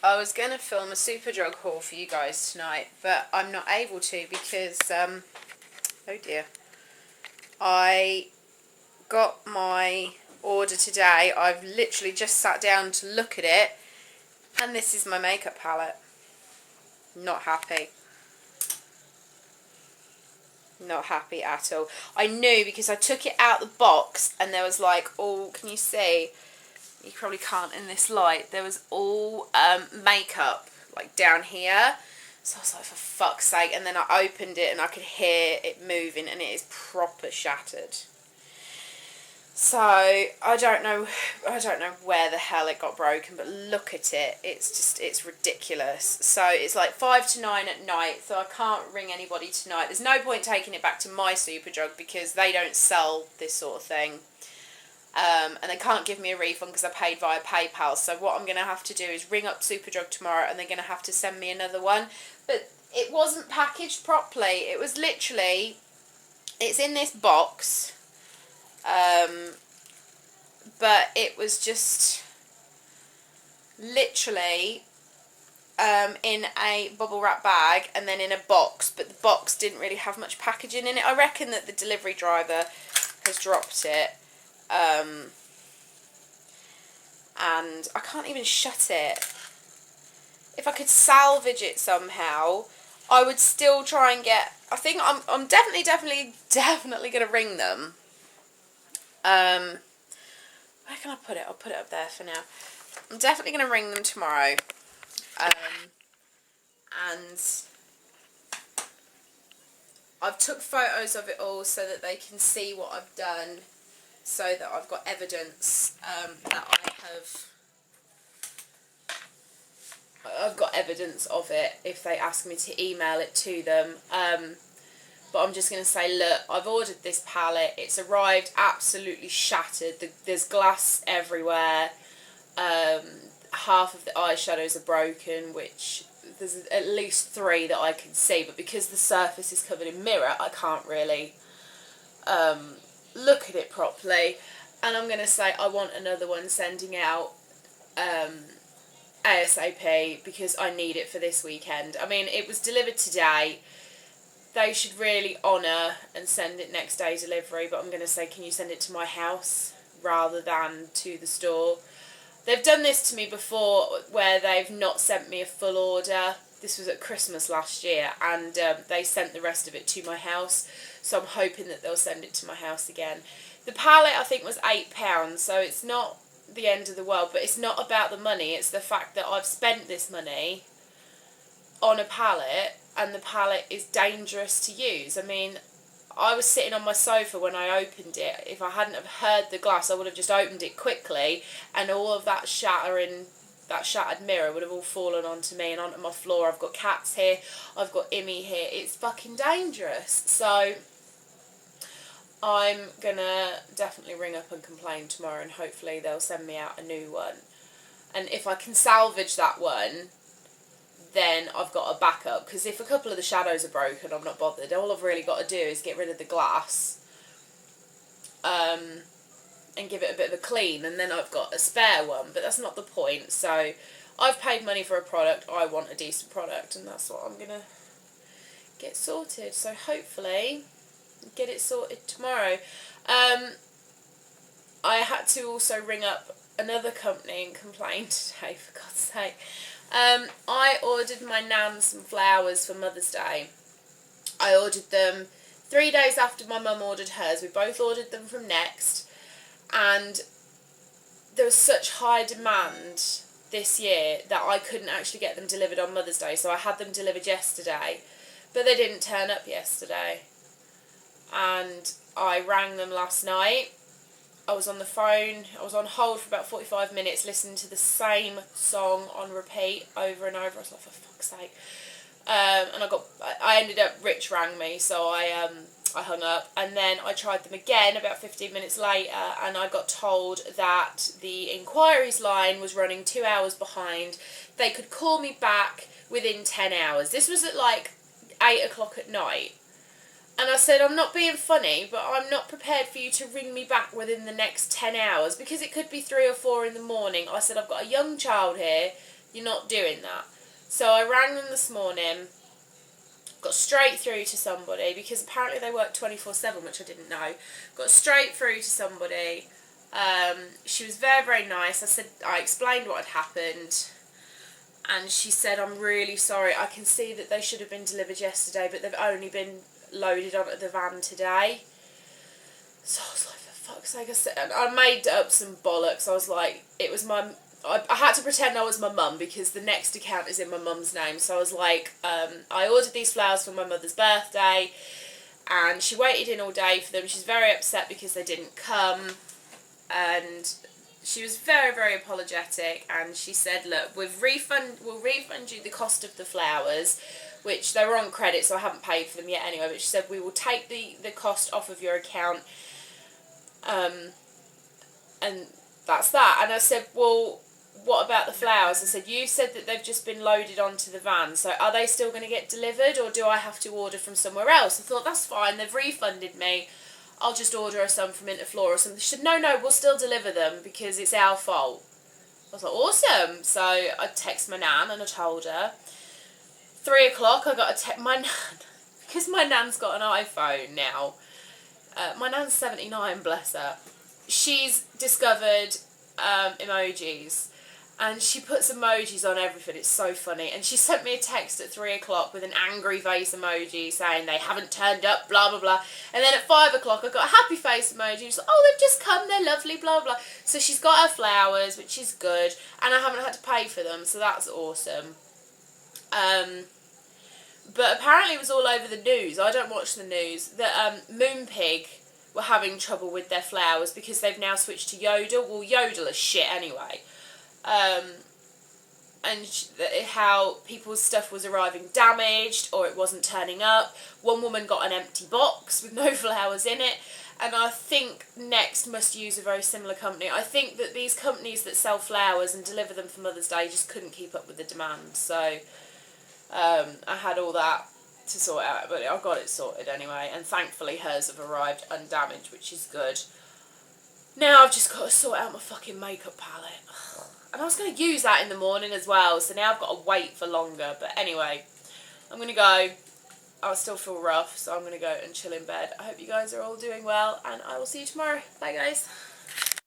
I was going to film a Superdrug haul for you guys tonight, but I'm not able to because, oh dear, I got my order today. I've literally just sat down to look at it, and this is my makeup palette. Not happy. Not happy at all. I knew because I took it out the box and there was like all, can you see? You probably can't in this light. There was all makeup like down here. So I was like, for fuck's sake. And then I opened it and I could hear it moving and it is proper shattered. So I don't know where the hell it got broken, but look at it. It's ridiculous. So it's like 5 to 9 at night, so I can't ring anybody tonight. There's no point taking it back to my Superdrug because they don't sell this sort of thing. And they can't give me a refund because I paid via PayPal. So what I'm going to have to do is ring up Superdrug tomorrow and they're going to have to send me another one. But it wasn't packaged properly. It was literally, it's in this box. But it was just literally in a bubble wrap bag and then in a box, but the box didn't really have much packaging in it. I reckon that the delivery driver has dropped it, and I can't even shut it. If I could salvage it somehow, I would still try and get, I think I'm definitely going to ring them. Where can I put it? I'll put it up there for now. I'm definitely going to ring them tomorrow. And I've took photos of it all so that they can see what I've done, so that I've got evidence I've got evidence of it if they ask me to email it to them. But I'm just going to say, look, I've ordered this palette. It's arrived absolutely shattered. There's glass everywhere. Half of the eyeshadows are broken, which there's at least 3 that I can see. But because the surface is covered in mirror, I can't really look at it properly. And I'm going to say I want another one sending out ASAP because I need it for this weekend. I mean, it was delivered today. They should really honour and send it next day delivery, but I'm going to say, can you send it to my house rather than to the store? They've done this to me before where they've not sent me a full order. This was at Christmas last year, and they sent the rest of it to my house, so I'm hoping that they'll send it to my house again. The palette, I think, was £8, so it's not the end of the world, but it's not about the money. It's the fact that I've spent this money on a palette, and the palette is dangerous to use. I mean, I was sitting on my sofa when I opened it. If I hadn't have heard the glass, I would have just opened it quickly, and all of that shattered mirror would have all fallen onto me and onto my floor. I've got cats here, I've got Immy here. It's fucking dangerous. So I'm gonna definitely ring up and complain tomorrow, and hopefully they'll send me out a new one. And if I can salvage that one, then I've got a backup, because if a couple of the shadows are broken, I'm not bothered. All I've really got to do is get rid of the glass and give it a bit of a clean, and then I've got a spare one, but that's not the point. So I've paid money for a product, I want a decent product, and that's what I'm going to get sorted. So hopefully get it sorted tomorrow. I had to also ring up another company and complain today, for God's sake. I ordered my nan some flowers for Mother's Day. I ordered them 3 days after my mum ordered hers. We both ordered them from Next, and there was such high demand this year that I couldn't actually get them delivered on Mother's Day, so I had them delivered yesterday, but they didn't turn up yesterday. And I rang them last night. I was on the phone, I was on hold for about 45 minutes listening to the same song on repeat over and over. I was like, for fuck's sake. And I ended up, Rich rang me, so I hung up, and then I tried them again about 15 minutes later, and I got told that the inquiries line was running 2 hours behind. They could call me back within 10 hours. This was at like 8 o'clock at night. And I said, I'm not being funny, but I'm not prepared for you to ring me back within the next 10 hours, because it could be 3 or 4 in the morning. I said, I've got a young child here You're not doing that. So I rang them this morning, got straight through to somebody, because apparently they work 24/7, which I didn't know. Got straight through to somebody. She was very, very nice. I explained what had happened, and she said, I'm really sorry. I can see that they should have been delivered yesterday, but they've only been loaded onto the van today. So I was like, for fuck's sake, I made up some bollocks. I was like, it was I had to pretend I was my mum, because the next account is in my mum's name. So I was like, I ordered these flowers for my mother's birthday, and she waited in all day for them. She's very upset because they didn't come, and she was very, very apologetic, and she said, look, we'll refund you the cost of the flowers, which they were on credit, so I haven't paid for them yet anyway, but she said, we will take the cost off of your account, and that's that. And I said, well, what about the flowers? I said, you said that they've just been loaded onto the van, so are they still going to get delivered, or do I have to order from somewhere else? I thought, that's fine, they've refunded me, I'll just order her some from Interflora or something. She said, no, we'll still deliver them because it's our fault. I was like, awesome. So I texted my nan and I told her. 3 o'clock, I got a text. My nan, because my nan's got an iPhone now. My nan's 79, bless her. She's discovered emojis. And she puts emojis on everything. It's so funny. And she sent me a text at 3 o'clock with an angry face emoji saying they haven't turned up, blah, blah, blah. And then at 5 o'clock, I got a happy face emoji. She's like, oh, they've just come, they're lovely, blah, blah. So she's got her flowers, which is good. And I haven't had to pay for them, so that's awesome. But apparently it was all over the news. I don't watch the news. That Moonpig were having trouble with their flowers because they've now switched to Yodel. Well, Yodel is shit anyway. And how people's stuff was arriving damaged, or it wasn't turning up. One woman got an empty box with no flowers in it, and I think Next must use a very similar company. I think that these companies that sell flowers and deliver them for Mother's Day just couldn't keep up with the demand, so I had all that to sort out, but I got it sorted anyway, and thankfully hers have arrived undamaged, which is good. Now I've just got to sort out my fucking makeup palette. And I was going to use that in the morning as well, so now I've got to wait for longer. But anyway, I'm going to go. I still feel rough, so I'm going to go and chill in bed. I hope you guys are all doing well, and I will see you tomorrow. Bye, guys.